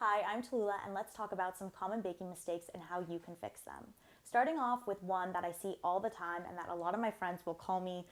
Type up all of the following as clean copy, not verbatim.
Hi, I'm Talula, and let's talk about some common baking mistakes and how you can fix them. Starting off with one that I see all the time and that a lot of my friends will call me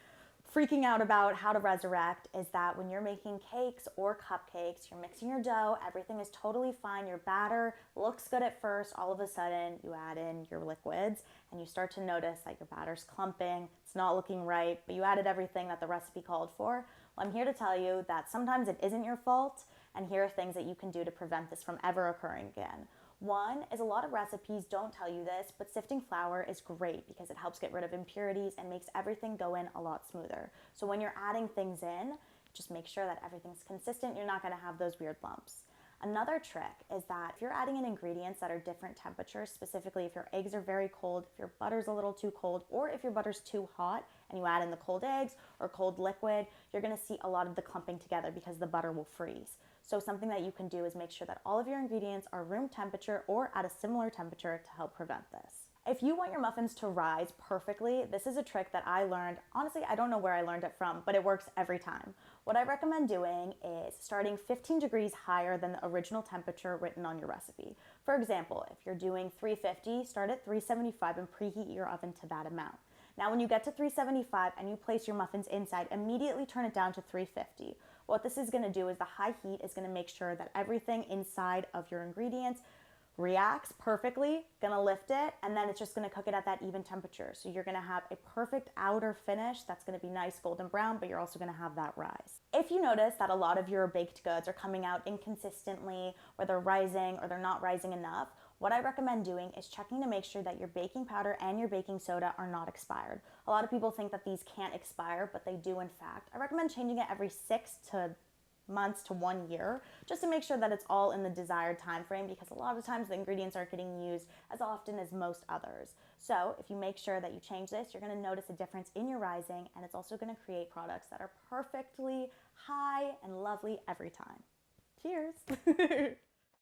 freaking out about how to resurrect is that when you're making cakes or cupcakes, you're mixing your dough, everything is totally fine, your batter looks good at first, all of a sudden you add in your liquids and you start to notice that your batter's clumping, it's not looking right, but you added everything that the recipe called for. Well, I'm here to tell you that sometimes it isn't your fault, and here are things that you can do to prevent this from ever occurring again. One is a lot of recipes don't tell you this, but sifting flour is great because it helps get rid of impurities and makes everything go in a lot smoother. So when you're adding things in, just make sure that everything's consistent. You're not going to have those weird lumps. Another trick is that if you're adding in ingredients that are different temperatures, specifically if your eggs are very cold, if your butter's a little too cold, or if your butter's too hot and you add in the cold eggs or cold liquid, you're going to see a lot of the clumping together because the butter will freeze. So something that you can do is make sure that all of your ingredients are room temperature or at a similar temperature to help prevent this. If you want your muffins to rise perfectly, this is a trick that I learned. Honestly, I don't know where I learned it from, but it works every time. What I recommend doing is starting 15 degrees higher than the original temperature written on your recipe. For example, if you're doing 350, start at 375 and preheat your oven to that amount. Now, when you get to 375 and you place your muffins inside, immediately turn it down to 350. What this is going to do is the high heat is going to make sure that everything inside of your ingredients reacts perfectly, gonna lift it, and then it's just gonna cook it at that even temperature. So you're gonna have a perfect outer finish that's gonna be nice golden brown, but you're also gonna have that rise. If you notice that a lot of your baked goods are coming out inconsistently, or they're rising or they're not rising enough, what I recommend doing is checking to make sure that your baking powder and your baking soda are not expired. A lot of people think that these can't expire, but they do in fact. I recommend changing it every 6 to months to 1 year, just to make sure that it's all in the desired time frame, because a lot of times the ingredients aren't getting used as often as most others. So if you make sure that you change this, you're going to notice a difference in your rising, and it's also going to create products that are perfectly high and lovely every time. Cheers!